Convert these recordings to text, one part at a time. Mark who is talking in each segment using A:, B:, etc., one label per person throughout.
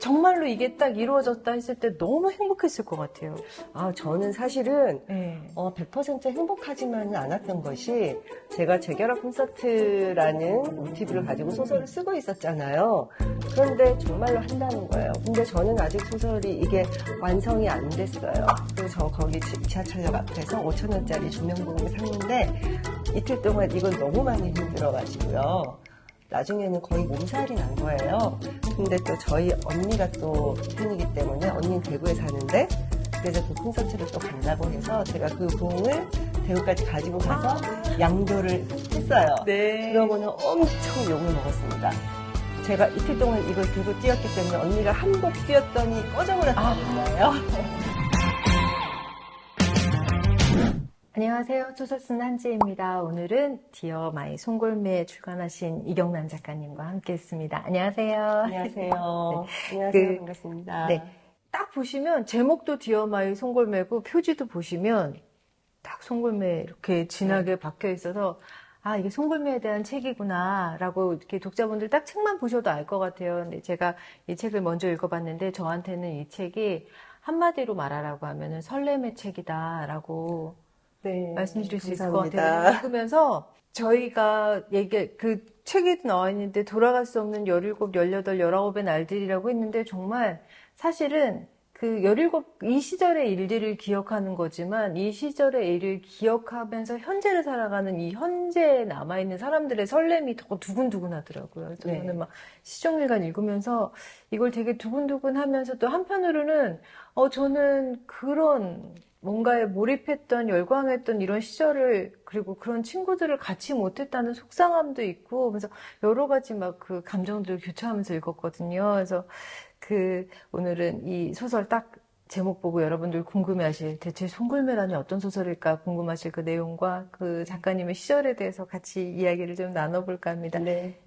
A: 정말로 이게 딱 이루어졌다 했을 때 너무 행복했을 것 같아요.
B: 저는 사실은 100% 행복하지만은 않았던 것이 제가 재결합 콘서트라는 모티브를 가지고 소설을 쓰고 있었잖아요. 그런데 정말로 한다는 거예요. 근데 저는 아직 소설이 이게 완성이 안 됐어요. 그리고 저 거기 지하철역 앞에서 5,000원짜리 조명봉을 샀는데 이틀 동안 이건 너무 많이 힘들어가지고요. 나중에는 거의 몸살이 난 거예요. 근데 또 저희 언니가 또 팬이기 때문에 언니는 대구에 사는데 그래서 그 콘서트를 또 간다고 해서 제가 그 봉을 대구까지 가지고 가서 양도를 했어요.
A: 네.
B: 그러고는 엄청 욕을 먹었습니다. 제가 이틀 동안 이걸 들고 뛰었기 때문에 언니가 한 곡 뛰었더니 꺼져버렸다는 거예요.
A: 안녕하세요. 소설 쓰는 한지혜입니다. 오늘은 디어 마이 송골매에 출간하신 이경란 작가님과 함께 했습니다. 안녕하세요.
B: 안녕하세요.
A: 네.
B: 안녕하세요. 반갑습니다.
A: 네. 딱 보시면 제목도 디어 마이 송골매고 표지도 보시면 딱 송골매 이렇게 진하게 박혀 있어서 이게 송골매에 대한 책이구나 라고 이렇게 독자분들 딱 책만 보셔도 알 것 같아요. 근데 제가 이 책을 먼저 읽어봤는데 저한테는 이 책이 한마디로 말하라고 하면은 설렘의 책이다 라고 말씀드릴 수 있을 것 같아요. 읽으면서 저희가 그 책에도 나와 있는데 돌아갈 수 없는 17, 18, 19의 날들이라고 했는데 정말 사실은 그 17, 이 시절의 일들을 기억하는 거지만 이 시절의 일을 기억하면서 현재를 살아가는 이 현재에 남아있는 사람들의 설렘이 더 두근두근 하더라고요. 저는 막 시종일관 읽으면서 이걸 되게 두근두근 하면서 또 한편으로는 저는 그런 뭔가에 몰입했던, 열광했던 이런 시절을, 그리고 그런 친구들을 같이 못했다는 속상함도 있고, 그래서 여러 가지 막 그 감정들을 교차하면서 읽었거든요. 그래서 오늘은 이 소설 딱 제목 보고 여러분들 궁금해하실, 대체 송골매라니 어떤 소설일까 궁금하실 그 내용과 그 작가님의 시절에 대해서 같이 이야기를 좀 나눠볼까 합니다.
B: 네.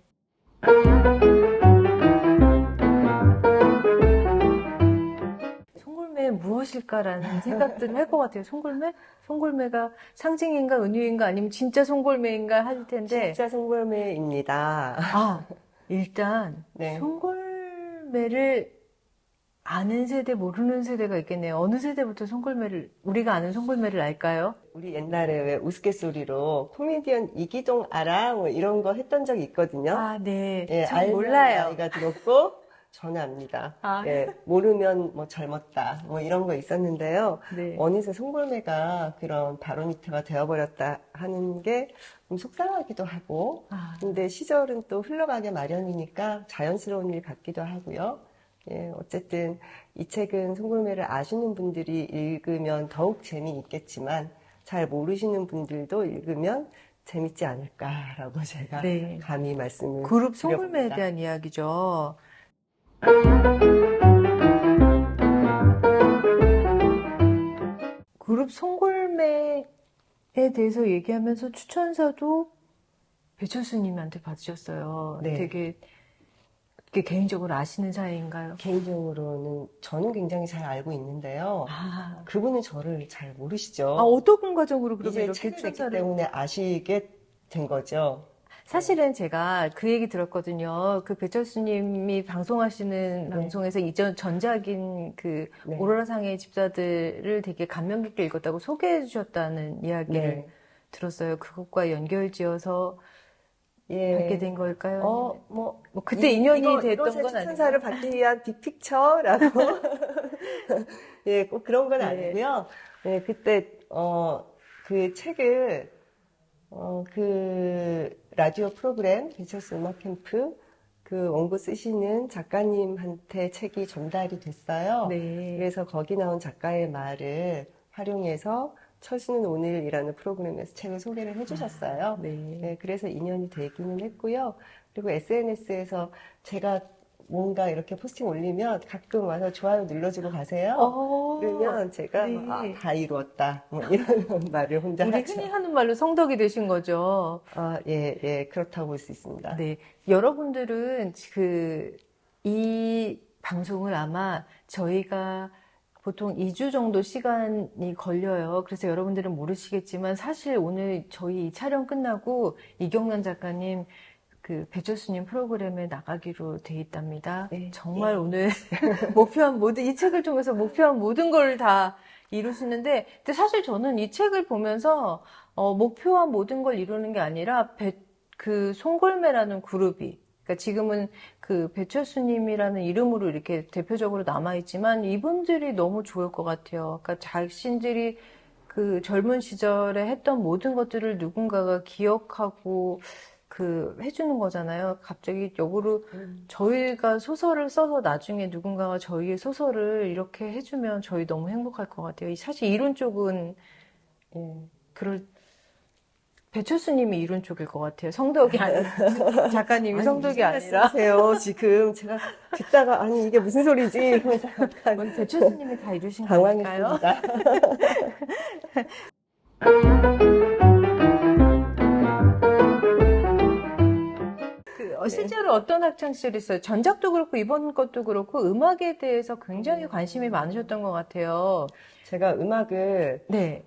A: 송골매 무엇일까라는 생각들을 할 것 같아요. 송골매? 송골매가 상징인가 은유인가 아니면 진짜 송골매인가 할 텐데.
B: 진짜 송골매입니다.
A: 일단 송골매를 아는 세대 모르는 세대가 있겠네요. 어느 세대부터 우리가 아는 송골매를 알까요?
B: 우리 옛날에 왜 우스갯소리로 코미디언 이기동 알아? 뭐 이런 거 했던 적이 있거든요.
A: 네.
B: 전 몰라요. 나이가 들었고 저는 압니다. 모르면 뭐 젊었다. 뭐 이런 거 있었는데요.
A: 네.
B: 어느새 송골매가 그런 바로미터가 되어버렸다 하는 게 좀 속상하기도 하고 근데 시절은 또 흘러가게 마련이니까 자연스러운 일 같기도 하고요. 어쨌든 이 책은 송골매를 아시는 분들이 읽으면 더욱 재미있겠지만 잘 모르시는 분들도 읽으면 재밌지 않을까라고 제가 감히 말씀을
A: 그룹 송골매에
B: 드려봅니다.
A: 대한 이야기죠. 그룹 송골매에 대해서 얘기하면서 추천사도 배철수님한테 받으셨어요. 되게 개인적으로 아시는 사이인가요?
B: 개인적으로는 저는 굉장히 잘 알고 있는데요. 그분은 저를 잘 모르시죠.
A: 어떤 과정으로 그렇게
B: 이제
A: 이렇게
B: 책을 썼기
A: 추천사를
B: 때문에 아시게 된 거죠.
A: 사실은 제가 그 얘기 들었거든요. 그 배철수님이 방송하시는 방송에서 이전 전작인 그 오로라상의 집사들을 되게 감명 깊게 읽었다고 소개해 주셨다는 이야기를 들었어요. 그것과 연결지어서 받게 된 걸까요? 그때 인연이 됐던 건 아니고.
B: 추천사를 받기 위한 빅픽처라고. 꼭 그런 건 아니고요. 그때, 그 책을, 그 라디오 프로그램, 배철수 음악 캠프, 그 원고 쓰시는 작가님한테 책이 전달이 됐어요. 그래서 거기 나온 작가의 말을 활용해서 철수는 오늘이라는 프로그램에서 책을 소개를 해주셨어요. 그래서 인연이 되기는 했고요. 그리고 SNS에서 제가 뭔가 이렇게 포스팅 올리면 가끔 와서 좋아요 눌러주고 가세요. 그러면 제가 다 이루었다. 뭐 이런 말을 혼자
A: 우리
B: 하죠.
A: 흔히 하는 말로 성덕이 되신 거죠.
B: 그렇다고 볼 수 있습니다.
A: 여러분들은 이 방송을 아마 저희가 보통 2주 정도 시간이 걸려요. 그래서 여러분들은 모르시겠지만 사실 오늘 저희 이 촬영 끝나고 이경란 작가님 그 배철수님 프로그램에 나가기로 돼 있답니다.
B: 네.
A: 정말 오늘 목표한 모든, 이 책을 통해서 목표한 모든 걸 다 이루시는데, 근데 사실 저는 이 책을 보면서, 목표한 모든 걸 이루는 게 아니라, 그 송골매라는 그룹이, 그러니까 지금은 그 배철수님이라는 이름으로 이렇게 대표적으로 남아있지만, 이분들이 너무 좋을 것 같아요. 그러니까 자신들이 그 젊은 시절에 했던 모든 것들을 누군가가 기억하고, 해주는 거잖아요. 갑자기 역으로 저희가 소설을 써서 나중에 누군가가 저희의 소설을 이렇게 해주면 저희 너무 행복할 것 같아요. 사실 이론 쪽은, 배철수님이 이론 쪽일 것 같아요. 성덕이 아니라, 작가님이
B: 아니,
A: 성덕이 아니라.
B: 세요 지금 제가 듣다가, 아니, 이게 무슨 소리지? 이러면서
A: 오늘 배철수님이 다 이루신 거니까요. 실제로 어떤 학창시절이 있어요? 전작도 그렇고 이번 것도 그렇고 음악에 대해서 굉장히 관심이 많으셨던 것 같아요.
B: 제가 음악을
A: 네.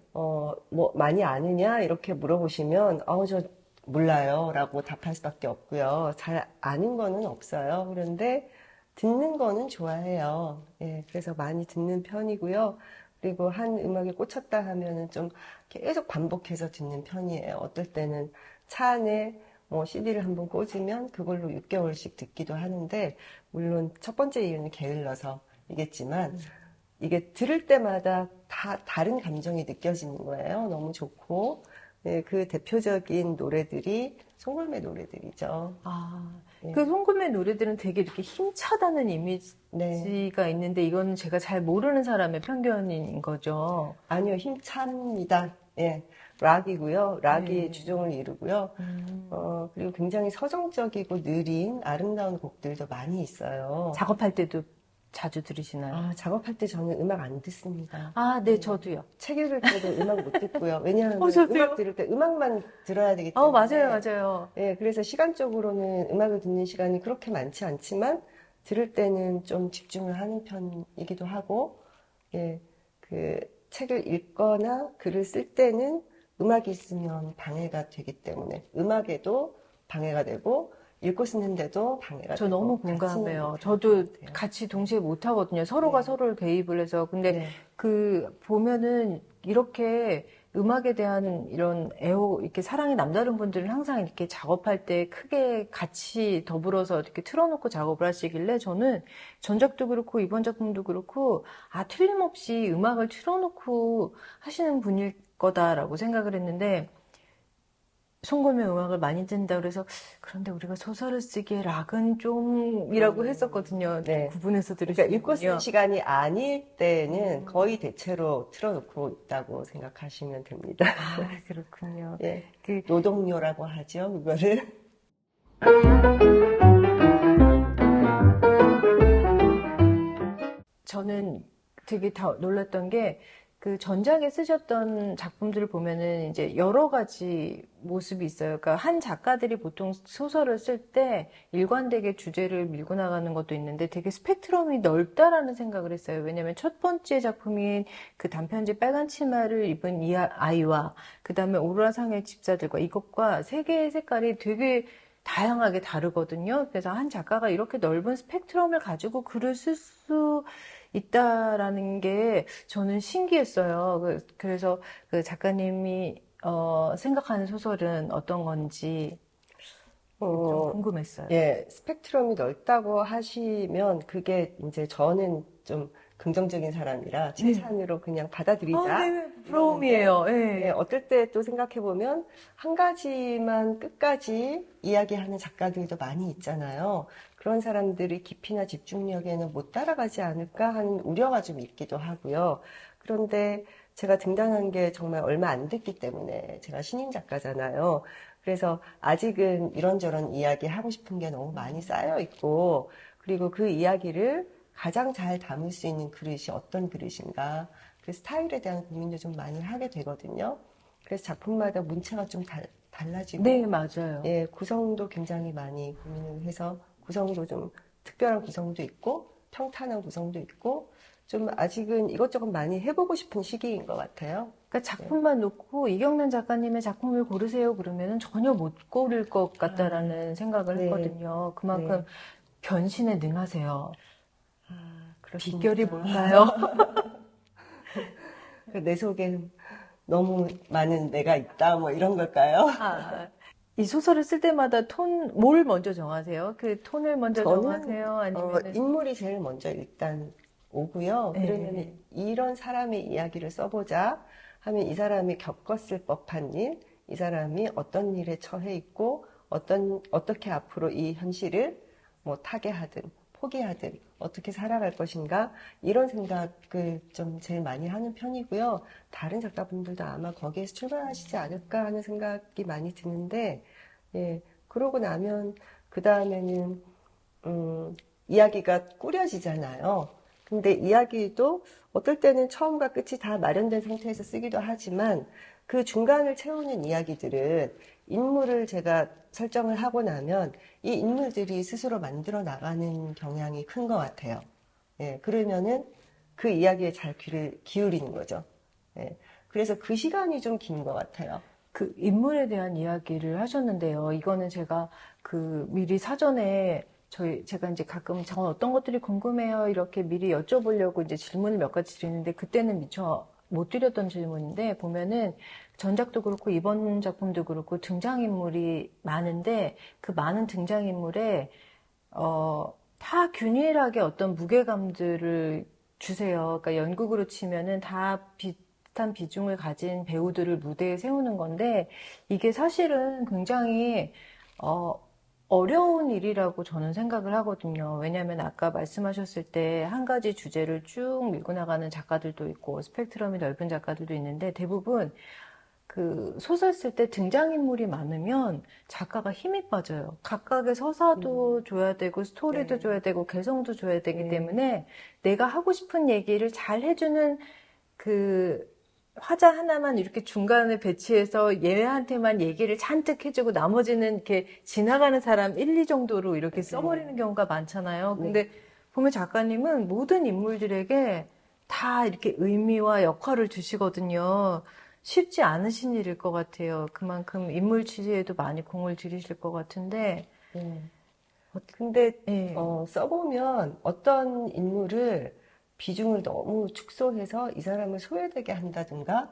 B: 많이 아느냐 이렇게 물어보시면 저 몰라요 라고 답할 수밖에 없고요. 잘 아는 거는 없어요. 그런데 듣는 거는 좋아해요. 예, 그래서 많이 듣는 편이고요. 그리고 한 음악에 꽂혔다 하면은 좀 계속 반복해서 듣는 편이에요. 어떨 때는 차 안에 CD를 한번 꽂으면 그걸로 6개월씩 듣기도 하는데, 물론 첫 번째 이유는 게을러서이겠지만, 이게 들을 때마다 다 다른 감정이 느껴지는 거예요. 너무 좋고. 네, 그 대표적인 노래들이 송골매 노래들이죠.
A: 그 송골매 노래들은 되게 이렇게 힘차다는 이미지가 있는데, 이거는 제가 잘 모르는 사람의 편견인 거죠.
B: 아니요, 힘찹니다. 예. 락이고요. 락이 주종을 이루고요. 그리고 굉장히 서정적이고 느린 아름다운 곡들도 많이 있어요.
A: 작업할 때도 자주 들으시나요?
B: 작업할 때 저는 음악 안 듣습니다.
A: 네, 저도요.
B: 책 읽을 때도 음악 못 듣고요. 왜냐하면 음악 들을 때 음악만 들어야 되기 때문에.
A: 맞아요.
B: 예, 그래서 시간적으로는 음악을 듣는 시간이 그렇게 많지 않지만, 들을 때는 좀 집중을 하는 편이기도 하고, 예, 그 책을 읽거나 글을 쓸 때는 음악이 있으면 방해가 되기 때문에 음악에도 방해가 되고 읽고 쓰는데도 방해가 되고.
A: 저 너무 공감해요. 저도 같이 동시에 못 하거든요. 서로가 서로를 개입을 해서. 근데 보면은 이렇게 음악에 대한 이런 이렇게 사랑이 남다른 분들은 항상 이렇게 작업할 때 크게 같이 더불어서 이렇게 틀어놓고 작업을 하시길래, 저는 전작도 그렇고 이번 작품도 그렇고, 틀림없이 음악을 틀어놓고 하시는 분일 거다라고 생각을 했는데, 송골매 음악을 많이 듣는다 그래서, 그런데 우리가 소설을 쓰기에 락은 좀이라고 했었거든요.
B: 네.
A: 구분해서 들으시면.
B: 그러니까 읽고 쓰는 시간이 아닐 때는 거의 대체로 틀어놓고 있다고 생각하시면 됩니다.
A: 그렇군요.
B: 예, 노동요라고 하죠, 그거를.
A: 저는 되게 놀랐던 게, 그 전작에 쓰셨던 작품들을 보면은 이제 여러 가지 모습이 있어요. 그러니까 한 작가들이 보통 소설을 쓸 때 일관되게 주제를 밀고 나가는 것도 있는데, 되게 스펙트럼이 넓다라는 생각을 했어요. 왜냐면 첫 번째 작품인 그 단편지 빨간 치마를 입은 이 아이와, 그 다음에 오로라상의 집사들과, 이것과 세 개의 색깔이 되게 다양하게 다르거든요. 그래서 한 작가가 이렇게 넓은 스펙트럼을 가지고 글을 쓸 수 있다라는 게 저는 신기했어요. 그래서 그 작가님이 생각하는 소설은 어떤 건지 좀 궁금했어요.
B: 예, 스펙트럼이 넓다고 하시면 그게 이제 저는 좀 긍정적인 사람이라 칭찬으로 그냥 받아들이자.
A: 네, 부러움이에요.
B: 네, 어떨 때 또 생각해보면 한 가지만 끝까지 이야기하는 작가들도 많이 있잖아요. 그런 사람들이 깊이나 집중력에는 못 따라가지 않을까 하는 우려가 좀 있기도 하고요. 그런데 제가 등단한 게 정말 얼마 안 됐기 때문에, 제가 신인 작가잖아요. 그래서 아직은 이런저런 이야기 하고 싶은 게 너무 많이 쌓여 있고, 그리고 그 이야기를 가장 잘 담을 수 있는 그릇이 어떤 그릇인가, 그 스타일에 대한 고민도 좀 많이 하게 되거든요. 그래서 작품마다 문체가 좀 달라지고,
A: 네, 맞아요.
B: 예, 구성도 굉장히 많이 고민을 해서, 구성도 좀 특별한 구성도 있고 평탄한 구성도 있고 좀 아직은 이것저것 많이 해보고 싶은 시기인 것 같아요.
A: 그러니까 작품만 놓고 이경란 작가님의 작품을 고르세요 그러면은 전혀 못 고를 것 같다라는 생각을
B: 네.
A: 했거든요. 그만큼
B: 네.
A: 변신에 능하세요.
B: 그렇습니까?
A: 비결이 뭘까요?
B: 내 속엔 너무 많은 내가 있다, 뭐 이런 걸까요?
A: 이 소설을 쓸 때마다 뭘 먼저 정하세요? 그 톤을 먼저 정하세요? 아니면
B: 인물이 제일 먼저 일단 오고요. 그러면 이런 사람의 이야기를 써보자 하면 이 사람이 겪었을 법한 일, 이 사람이 어떤 일에 처해 있고 어떻게 앞으로 이 현실을 뭐 타개하든 포기하든 어떻게 살아갈 것인가 이런 생각을 좀 제일 많이 하는 편이고요. 다른 작가분들도 아마 거기에서 출발하시지 않을까 하는 생각이 많이 드는데, 예, 그러고 나면 그 다음에는 이야기가 꾸려지잖아요. 근데 이야기도 어떨 때는 처음과 끝이 다 마련된 상태에서 쓰기도 하지만 그 중간을 채우는 이야기들은 인물을 제가 설정을 하고 나면 이 인물들이 스스로 만들어 나가는 경향이 큰 것 같아요. 예, 그러면은 그 이야기에 잘 귀를 기울이는 거죠. 예, 그래서 그 시간이 좀 긴 것 같아요.
A: 그 인물에 대한 이야기를 하셨는데요. 이거는 제가 미리 사전에 제가 이제 가끔 전 어떤 것들이 궁금해요. 이렇게 미리 여쭤보려고 이제 질문을 몇 가지 드리는데 그때는 미처 못 드렸던 질문인데 보면은 전작도 그렇고 이번 작품도 그렇고 등장인물이 많은데 그 많은 등장인물에 다 균일하게 어떤 무게감들을 주세요. 그러니까 연극으로 치면은 다 비슷한 비중을 가진 배우들을 무대에 세우는 건데 이게 사실은 굉장히 어려운 일이라고 저는 생각을 하거든요. 왜냐하면 아까 말씀하셨을 때 한 가지 주제를 쭉 밀고 나가는 작가들도 있고 스펙트럼이 넓은 작가들도 있는데 대부분 그 소설 쓸 때 등장인물이 많으면 작가가 힘이 빠져요. 각각의 서사도 줘야 되고 스토리도 줘야 되고 개성도 줘야 되기 때문에 내가 하고 싶은 얘기를 잘 해주는 그 화자 하나만 이렇게 중간에 배치해서 얘한테만 얘기를 잔뜩 해주고 나머지는 이렇게 지나가는 사람 1, 2 정도로 이렇게 써버리는 경우가 많잖아요. 근데 보면 작가님은 모든 인물들에게 다 이렇게 의미와 역할을 주시거든요. 쉽지 않으신 일일 것 같아요. 그만큼 인물 취재에도 많이 공을 들이실 것 같은데.
B: 근데 써보면 어떤 인물을 비중을 너무 축소해서 이 사람을 소외되게 한다든가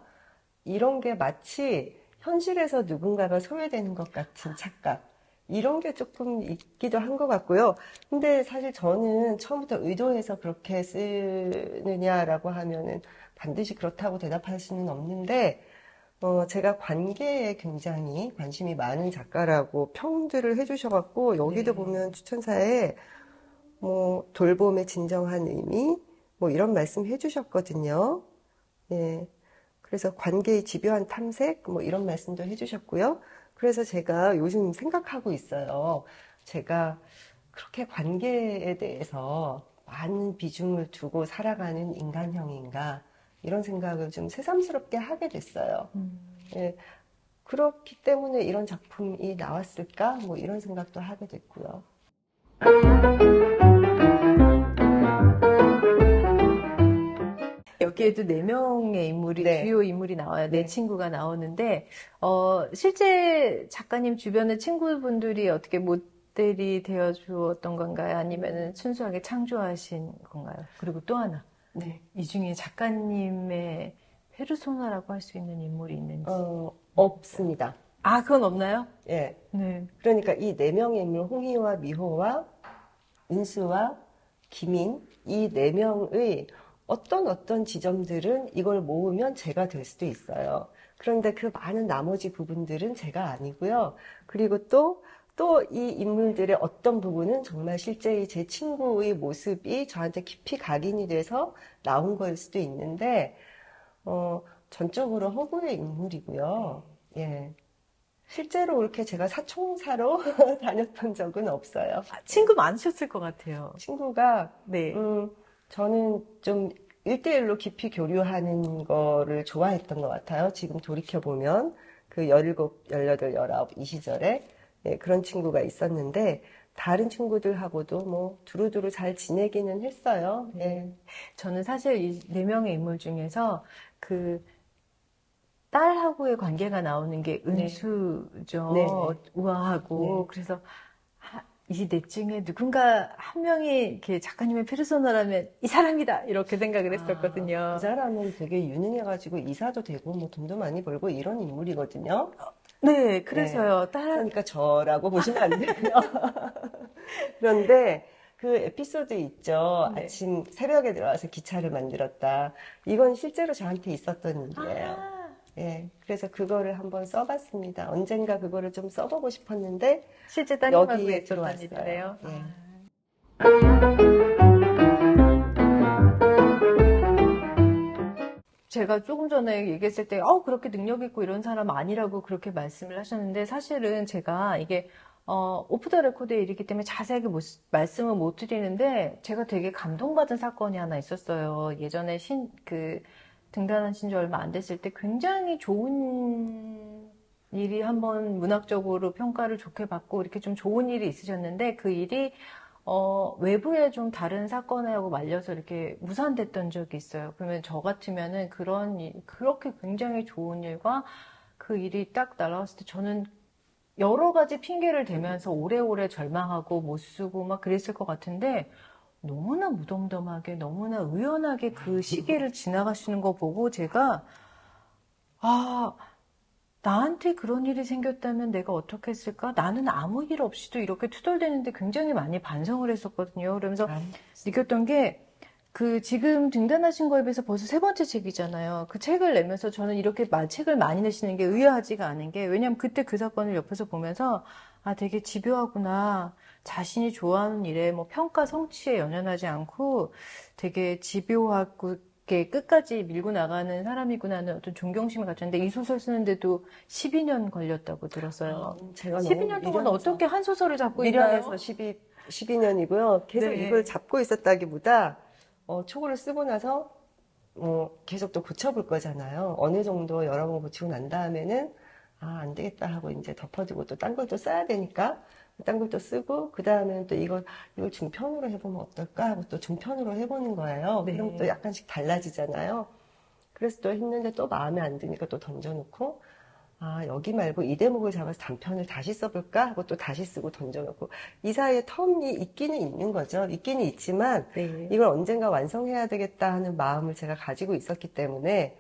B: 이런 게 마치 현실에서 누군가가 소외되는 것 같은 착각 이런 게 조금 있기도 한 것 같고요. 근데 사실 저는 처음부터 의도해서 그렇게 쓰느냐라고 하면은 반드시 그렇다고 대답할 수는 없는데 제가 관계에 굉장히 관심이 많은 작가라고 평들을 해주셔갖고 여기도 보면 추천사에 뭐 돌봄의 진정한 의미 뭐 이런 말씀 해주셨거든요. 예. 그래서 관계의 집요한 탐색 뭐 이런 말씀도 해주셨고요. 그래서 제가 요즘 생각하고 있어요. 제가 그렇게 관계에 대해서 많은 비중을 두고 살아가는 인간형인가 이런 생각을 좀 새삼스럽게 하게 됐어요. 예, 그렇기 때문에 이런 작품이 나왔을까 뭐 이런 생각도 하게 됐고요.
A: 여기에도 4명의 인물이 주요 인물이 나와요. 내 친구가 나오는데 실제 작가님 주변의 친구분들이 어떻게 모델이 되어 주었던 건가요? 아니면 순수하게 창조하신 건가요? 그리고 또 하나 이 중에 작가님의 페르소나라고 할 수 있는 인물이 있는지
B: 없습니다.
A: 아, 그건 없나요?
B: 예. 네. 그러니까 이 4명의 인물 홍희와 미호와 은수와 김인 이 4명의 어떤 지점들은 이걸 모으면 제가 될 수도 있어요. 그런데 그 많은 나머지 부분들은 제가 아니고요. 그리고 또 이 인물들의 어떤 부분은 정말 실제의 제 친구의 모습이 저한테 깊이 각인이 돼서 나온 걸 수도 있는데, 전적으로 허구의 인물이고요. 예. 실제로 그렇게 제가 사총사로 다녔던 적은 없어요.
A: 친구 많으셨을 것 같아요.
B: 친구가, 저는 좀 1대1로 깊이 교류하는 거를 좋아했던 것 같아요. 지금 돌이켜보면 그 17, 18, 19 이 시절에 그런 친구가 있었는데 다른 친구들하고도 뭐 두루두루 잘 지내기는 했어요. 네.
A: 저는 사실 이 4명의 인물 중에서 그 딸하고의 관계가 나오는 게 은수죠.
B: 네.
A: 우아하고. 그래서 이 넷 중에 누군가 한 명이 이렇게 작가님의 페르소나라면 이 사람이다 이렇게 생각을 했었거든요.
B: 그 사람은 되게 유능해가지고 이사도 되고 뭐 돈도 많이 벌고 이런 인물이거든요.
A: 네, 그래서요.
B: 그러니까 저라고 보시면 안 되고요. 그런데 그 에피소드 있죠. 아침 새벽에 들어와서 기차를 만들었다. 이건 실제로 저한테 있었던 일이에요. 예, 그래서 그거를 한번 써봤습니다. 언젠가 그거를 좀 써보고 싶었는데
A: 실제 따님하고
B: 여기에
A: 들어왔던 일이래요. 제가 조금 전에 얘기했을 때, 그렇게 능력 있고 이런 사람 아니라고 그렇게 말씀을 하셨는데, 사실은 제가 이게, 오프 더 레코드에 이르기 때문에 자세하게 말씀을 못 드리는데, 제가 되게 감동받은 사건이 하나 있었어요. 예전에 등단하신 지 얼마 안 됐을 때 굉장히 좋은 일이 한번 문학적으로 평가를 좋게 받고 이렇게 좀 좋은 일이 있으셨는데, 그 일이 외부에 좀 다른 사건하고 말려서 이렇게 무산됐던 적이 있어요. 그러면 저 같으면은 그렇게 굉장히 좋은 일과 그 일이 딱 날아왔을 때 저는 여러 가지 핑계를 대면서 오래오래 절망하고 못 쓰고 막 그랬을 것 같은데 너무나 무덤덤하게, 너무나 의연하게 그 시기를 지나가시는 거 보고 제가, 나한테 그런 일이 생겼다면 내가 어떻게 했을까? 나는 아무 일 없이도 이렇게 투덜대는데 굉장히 많이 반성을 했었거든요. 그러면서 느꼈던 게, 지금 등단하신 거에 비해서 벌써 3번째 책이잖아요. 그 책을 내면서 저는 이렇게 책을 많이 내시는 게 의아하지가 않은 게, 왜냐면 그때 그 사건을 옆에서 보면서, 되게 집요하구나. 자신이 좋아하는 일에 뭐 평가 성취에 연연하지 않고 되게 집요하고 끝까지 밀고 나가는 사람이구나 하는 어떤 존경심을 가졌는데 이 소설 쓰는데도 12년 걸렸다고 들었어요.
B: 제가
A: 12년 동안 어떻게 한 소설을 잡고 있나요?
B: 미련해서 12년이고요. 계속 이걸 잡고 있었다기보다 초고를 쓰고 나서 계속 또 고쳐볼 거잖아요. 어느 정도 여러 번 고치고 난 다음에는 안 되겠다 하고 이제 덮어두고 또 딴 걸 또 써야 되니까 딴 걸 또 쓰고 그 다음에는 또 이걸 중편으로 해보면 어떨까 하고 또 중편으로 해보는 거예요. 그럼 또 약간씩 달라지잖아요. 그래서 또 했는데 또 마음에 안 드니까 또 던져놓고 여기 말고 이 대목을 잡아서 단편을 다시 써볼까 하고 또 다시 쓰고 던져놓고 이 사이에 텀이 있기는 있는 거죠. 있기는 있지만 이걸 언젠가 완성해야 되겠다 하는 마음을 제가 가지고 있었기 때문에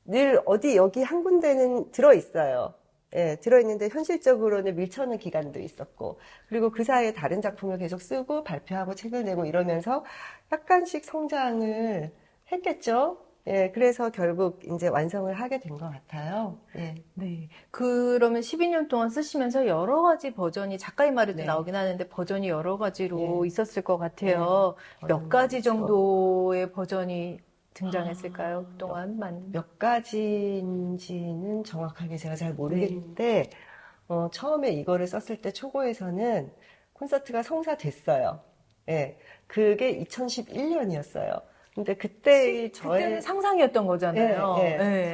B: 늘 여기 한 군데는 들어있어요. 예, 들어있는데 현실적으로는 밀쳐는 기간도 있었고 그리고 그 사이에 다른 작품을 계속 쓰고 발표하고 책을 내고 이러면서 약간씩 성장을 했겠죠. 예, 그래서 결국 이제 완성을 하게 된 것 같아요. 예.
A: 네. 그러면 12년 동안 쓰시면서 여러 가지 버전이 작가의 말에도 나오긴 하는데 버전이 여러 가지로 있었을 것 같아요. 몇 가지 정도의 버전이 등장했을까요? 그동안
B: 몇 가지인지는 정확하게 제가 잘 모르겠는데 처음에 이거를 썼을 때 초고에서는 콘서트가 성사됐어요. 예, 그게 2011년이었어요. 근데
A: 그때는 상상이었던 거잖아요.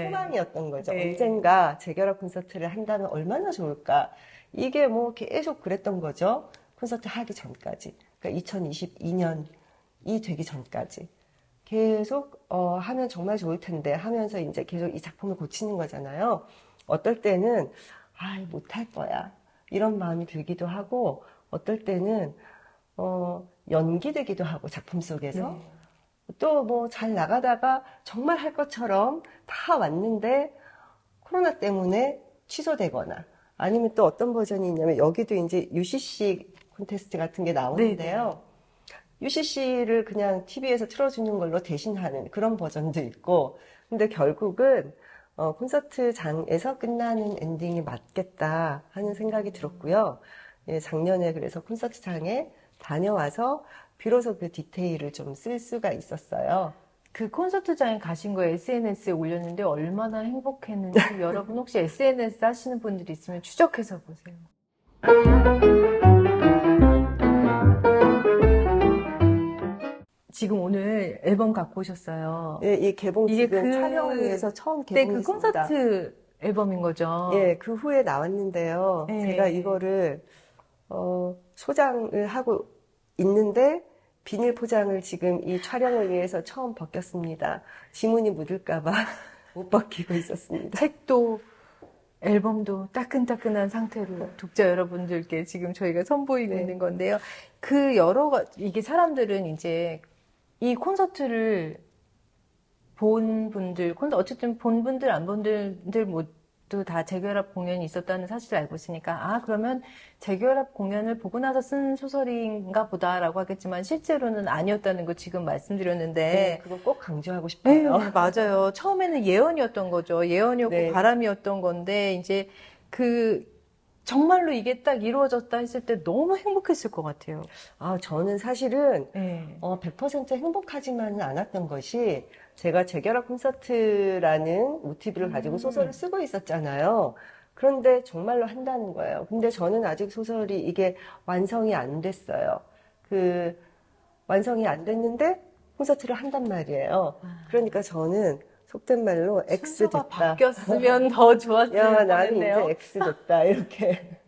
B: 소망이었던 거죠. 언젠가 재결합 콘서트를 한다면 얼마나 좋을까. 이게 뭐 계속 그랬던 거죠. 콘서트 하기 전까지. 그러니까 2022년이 되기 전까지. 계속 하면 정말 좋을 텐데 하면서 이제 계속 이 작품을 고치는 거잖아요. 어떨 때는 못할 거야 이런 마음이 들기도 하고 어떨 때는 연기되기도 하고 작품 속에서 또 뭐 잘 나가다가 정말 할 것처럼 다 왔는데 코로나 때문에 취소되거나 아니면 또 어떤 버전이 있냐면 여기도 이제 UCC 콘테스트 같은 게 나오는데요. UCC를 그냥 TV에서 틀어주는 걸로 대신하는 그런 버전도 있고 근데 결국은 콘서트장에서 끝나는 엔딩이 맞겠다 하는 생각이 들었고요. 예, 작년에 그래서 콘서트장에 다녀와서 비로소 그 디테일을 좀 쓸 수가 있었어요.
A: 그 콘서트장에 가신 거 SNS에 올렸는데 얼마나 행복했는지 여러분 혹시 SNS 하시는 분들이 있으면 추적해서 보세요. 지금 오늘 앨범 갖고 오셨어요.
B: 예, 이 개봉 지금 촬영을 위해서 처음 개봉했습니다.
A: 그 콘서트 앨범인 거죠?
B: 예, 그 후에 나왔는데요. 제가 이거를 소장을 하고 있는데 비닐 포장을 지금 이 촬영을 위해서 처음 벗겼습니다. 지문이 묻을까봐 못 벗기고 있었습니다.
A: 책도 앨범도 따끈따끈한 상태로 독자 여러분들께 지금 저희가 선보이고
B: 네.
A: 있는 건데요. 이게 사람들은 이제 이 콘서트를 본 분들, 어쨌든 본 분들, 안 본 분들 모두 다 재결합 공연이 있었다는 사실을 알고 있으니까, 그러면 재결합 공연을 보고 나서 쓴 소설인가 보다라고 하겠지만, 실제로는 아니었다는 거 지금 말씀드렸는데.
B: 네, 그거 꼭 강조하고 싶어요.
A: 네, 맞아요. 처음에는 예언이었던 거죠. 예언이었고
B: 네.
A: 바람이었던 건데, 이제 정말로 이게 딱 이루어졌다 했을 때 너무 행복했을 것 같아요.
B: 저는 사실은
A: 네.
B: 100% 행복하지만은 않았던 것이 제가 재결합 콘서트라는 모티브를 가지고 소설을 쓰고 있었잖아요. 그런데 정말로 한다는 거예요. 근데 저는 아직 소설이 이게 완성이 안 됐어요. 완성이 안 됐는데 콘서트를 한단 말이에요. 그러니까 저는 속된 말로 X
A: 순서가
B: 됐다.
A: 바뀌었으면 더 좋았을
B: 나는 이제
A: 뻔했네요.
B: X 됐다. 이렇게.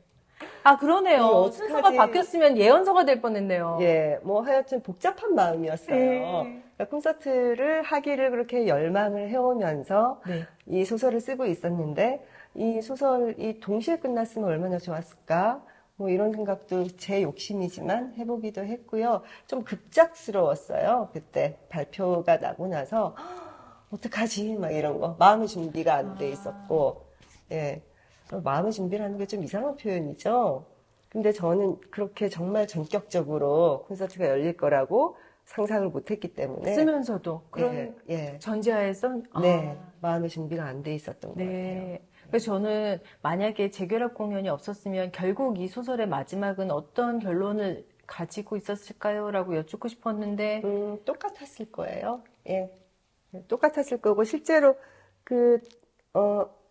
A: 그러네요.
B: 어떡하지?
A: 순서가 바뀌었으면 예언서가 될 뻔했네요.
B: 예, 하여튼 복잡한 마음이었어요.
A: 네.
B: 그러니까 콘서트를 하기를 그렇게 열망을 해오면서
A: 네.
B: 이 소설을 쓰고 있었는데 이 소설이 동시에 끝났으면 얼마나 좋았을까? 이런 생각도 제 욕심이지만 해보기도 했고요. 좀 급작스러웠어요. 그때 발표가 나고 나서 어떡하지? 막 이런 거. 마음의 준비가 안 돼 있었고, 예. 마음의 준비라는 게 좀 이상한 표현이죠. 근데 저는 그렇게 정말 전격적으로 콘서트가 열릴 거라고 상상을 못 했기 때문에.
A: 쓰면서도 그런 전제하에서
B: 네, 마음의 준비가 안 돼 있었던 것 같아요.
A: 그래서 저는 만약에 재결합 공연이 없었으면 결국 이 소설의 마지막은 어떤 결론을 가지고 있었을까요? 라고 여쭙고 싶었는데
B: 똑같았을 거예요. 예. 똑같았을 거고 실제로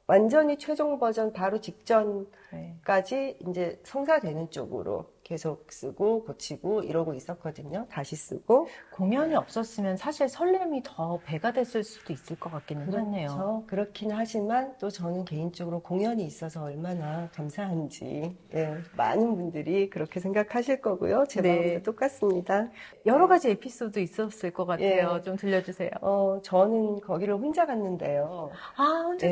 B: 완전히 최종 버전 바로 직전까지 이제 성사되는 쪽으로 계속 쓰고 고치고 이러고 있었거든요. 다시 쓰고.
A: 공연이 없었으면 사실 설렘이 더 배가 됐을 수도 있을 것 같기는 하네요.
B: 그렇죠. 그렇긴 하지만 또 저는 개인적으로 공연이 있어서 얼마나 감사한지 많은 분들이 그렇게 생각하실 거고요. 제 마음도 똑같습니다.
A: 여러 가지 에피소드 있었을 것 같아요. 좀 들려주세요.
B: 저는 거기를 혼자 갔는데요.
A: 혼자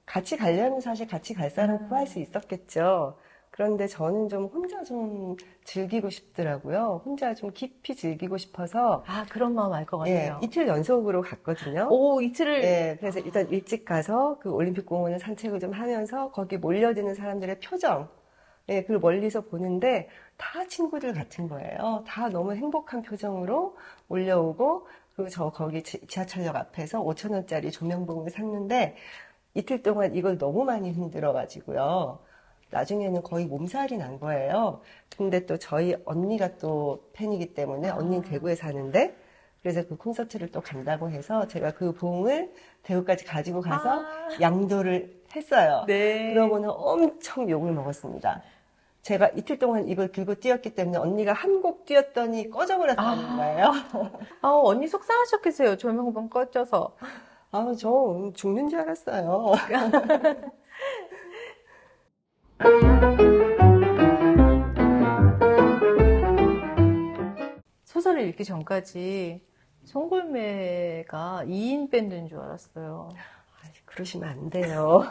B: 같이 가려면 사실 같이 갈 사람 구할 수 있었겠죠. 그런데 저는 좀 혼자 좀 즐기고 싶더라고요. 혼자 좀 깊이 즐기고 싶어서.
A: 그런 마음 알 것 같아요.
B: 이틀 연속으로 갔거든요.
A: 이틀을?
B: 그래서 일단 일찍 가서 그 올림픽공원을 산책을 좀 하면서 거기 몰려드는 사람들의 표정, 그걸 멀리서 보는데 다 친구들 같은 거예요. 다 너무 행복한 표정으로 몰려오고, 그리고 거기 지하철역 앞에서 5,000원짜리 조명봉을 샀는데 이틀 동안 이걸 너무 많이 흔들어가지고요. 나중에는 거의 몸살이 난 거예요. 근데 또 저희 언니가 또 팬이기 때문에 언니는 대구에 사는데 그래서 그 콘서트를 또 간다고 해서 제가 그 봉을 대구까지 가지고 가서 양도를 했어요.
A: 네.
B: 그러고는 엄청 욕을 먹었습니다. 제가 이틀 동안 이걸 들고 뛰었기 때문에 언니가 한 곡 뛰었더니 꺼져버렸다는 거예요.
A: 언니 속상하셨겠어요. 조명봉 꺼져서.
B: 저 죽는 줄 알았어요.
A: 소설을 읽기 전까지 송골매가 2인 밴드인 줄 알았어요.
B: 그러시면 안 돼요.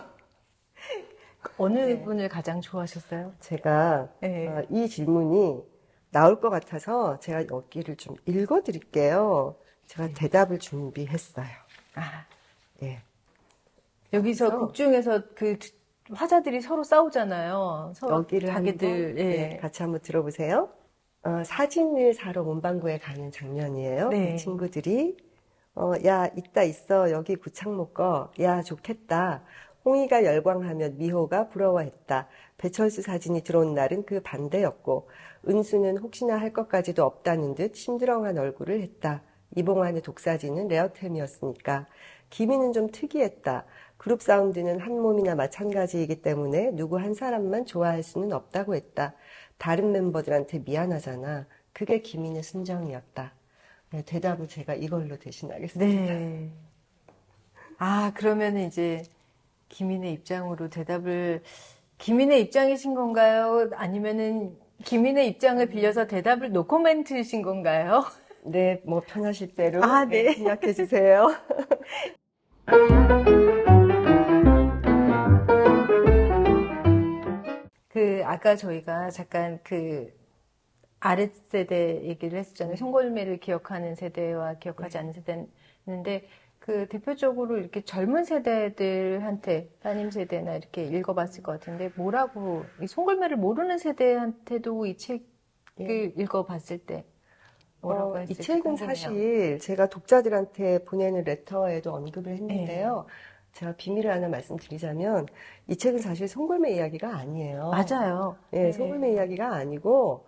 A: 어느 분을 가장 좋아하셨어요?
B: 제가 이 질문이 나올 것 같아서 제가 여기를 좀 읽어드릴게요. 제가 대답을 준비했어요.
A: 여기서 극 중에서 화자들이 서로 싸우잖아요. 서로
B: 여기를
A: 자기들
B: 같이 한번 들어보세요. 사진을 사러 문방구에 가는 장면이에요. 그 친구들이 야 이따 있어 여기 구창모 거. 야 좋겠다. 홍이가 열광하며 미호가 부러워했다. 배철수 사진이 들어온 날은 그 반대였고 은수는 혹시나 할 것까지도 없다는 듯 심드렁한 얼굴을 했다. 이봉환의 독사진은 레어템이었으니까. 기미는 좀 특이했다. 그룹 사운드는 한 몸이나 마찬가지이기 때문에 누구 한 사람만 좋아할 수는 없다고 했다. 다른 멤버들한테 미안하잖아. 그게 기민의 순정이었다. 대답을 제가 이걸로 대신하겠습니다.
A: 네. 그러면 이제 기민의 입장으로 기민의 입장이신 건가요? 아니면은 김인의 입장을 빌려서 대답을 노코멘트신 건가요?
B: 네, 뭐 편하실 대로
A: 네.
B: 생각해 주세요.
A: 아까 저희가 잠깐 아랫세대 얘기를 했었잖아요. 송골매를 기억하는 세대와 기억하지 않는 세대인데, 대표적으로 이렇게 젊은 세대들한테, 따님 세대나 이렇게 읽어봤을 것 같은데, 이 송골매를 모르는 세대한테도 이 책을 읽어봤을 때, 뭐라고
B: 이
A: 했을지
B: 책은
A: 궁금해요.
B: 사실 제가 독자들한테 보내는 레터에도 언급을 했는데요. 제가 비밀을 하나 말씀드리자면, 이 책은 사실 송골매 이야기가 아니에요.
A: 맞아요.
B: 네, 송골매 이야기가 아니고,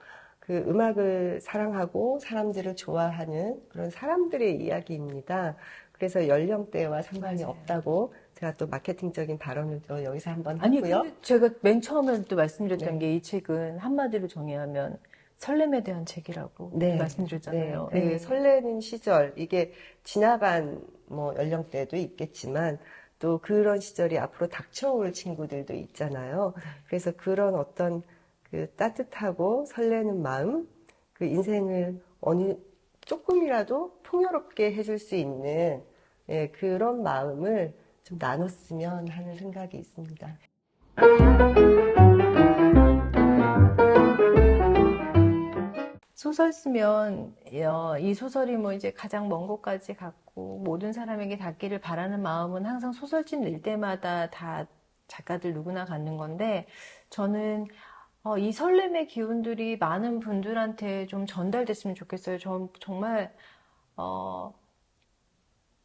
B: 음악을 사랑하고 사람들을 좋아하는 그런 사람들의 이야기입니다. 그래서 연령대와 상관이 없다고 제가 또 마케팅적인 발언을 또 여기서 한번 하고요.
A: 근데 제가 맨 처음에 또 말씀드렸던 게 이 책은 한마디로 정의하면 설렘에 대한 책이라고 말씀드렸잖아요.
B: 네. 설레는 시절, 이게 지나간 연령대도 있겠지만 또 그런 시절이 앞으로 닥쳐올 친구들도 있잖아요. 그래서 그런 어떤 따뜻하고 설레는 마음, 인생을 조금이라도 풍요롭게 해줄 수 있는 그런 마음을 좀 나눴으면 하는 생각이 있습니다.
A: 소설 쓰면 이 소설이 이제 가장 먼 곳까지 갔고 모든 사람에게 닿기를 바라는 마음은 항상 소설집 낼 때마다 다 작가들 누구나 갖는 건데 저는 이 설렘의 기운들이 많은 분들한테 좀 전달됐으면 좋겠어요. 정말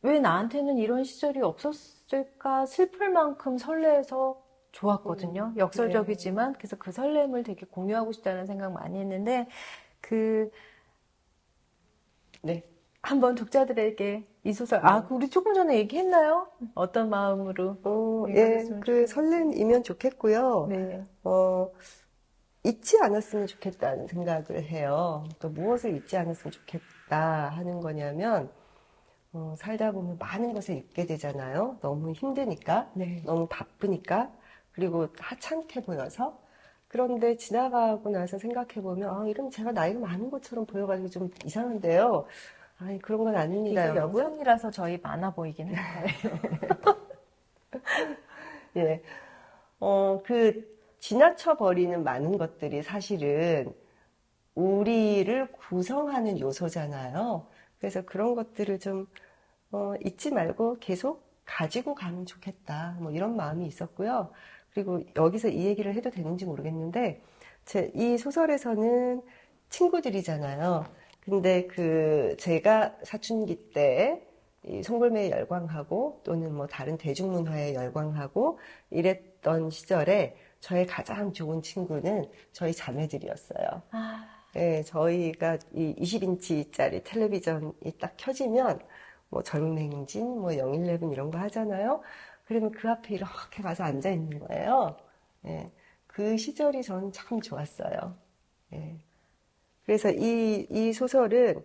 A: 왜 나한테는 이런 시절이 없었을까 슬플 만큼 설레서 좋았거든요. 역설적이지만 그래서 그 설렘을 되게 공유하고 싶다는 생각 많이 했는데 한번 독자들에게 이 소설 우리 조금 전에 얘기했나요? 어떤 마음으로?
B: 설렘이면 좋겠고요.
A: 네.
B: 잊지 않았으면 좋겠다는 생각을 해요. 또 무엇을 잊지 않았으면 좋겠다 하는 거냐면 살다 보면 많은 것을 잊게 되잖아요. 너무 힘드니까, 너무 바쁘니까, 그리고 하찮게 보여서. 그런데 지나가고 나서 생각해보면 이러면 제가 나이가 많은 것처럼 보여가지고 좀 이상한데요. 그런 건 아닙니다, 여러분.
A: 여성이라서 저희 많아 보이긴 해요.
B: 예. 지나쳐버리는 많은 것들이 사실은 우리를 구성하는 요소잖아요. 그래서 그런 것들을 좀 잊지 말고 계속 가지고 가면 좋겠다. 이런 마음이 있었고요. 그리고 여기서 이 얘기를 해도 되는지 모르겠는데 이 소설에서는 친구들이잖아요. 근데 제가 사춘기 때 이 송골매에 열광하고 또는 다른 대중문화에 열광하고 이랬던 시절에 저의 가장 좋은 친구는 저희 자매들이었어요. 네, 저희가 이 20인치짜리 텔레비전이 딱 켜지면 젊은 행진, 영일레븐 이런 거 하잖아요. 그러면 그 앞에 이렇게 가서 앉아 있는 거예요. 네, 그 시절이 저는 참 좋았어요. 네. 그래서 이 소설은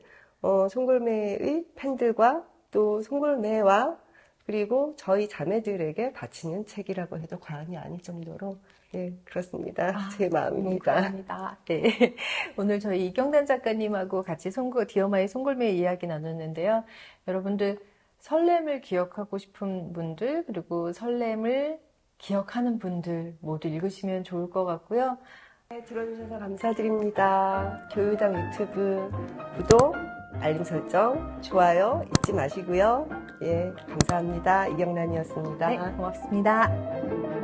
B: 송골매의 팬들과 또 송골매와 그리고 저희 자매들에게 바치는 책이라고 해도 과언이 아닐 정도로 그렇습니다. 제 마음입니다.
A: 감사합니다. 네. 오늘 저희 이경단 작가님하고 같이 디어마의 송골매 이야기 나눴는데요. 여러분들 설렘을 기억하고 싶은 분들 그리고 설렘을 기억하는 분들 모두 읽으시면 좋을 것 같고요.
B: 들어주셔서 감사드립니다. 교유당 유튜브 구독, 알림 설정, 좋아요 잊지 마시고요. 감사합니다. 이경란이었습니다.
A: 네, 고맙습니다.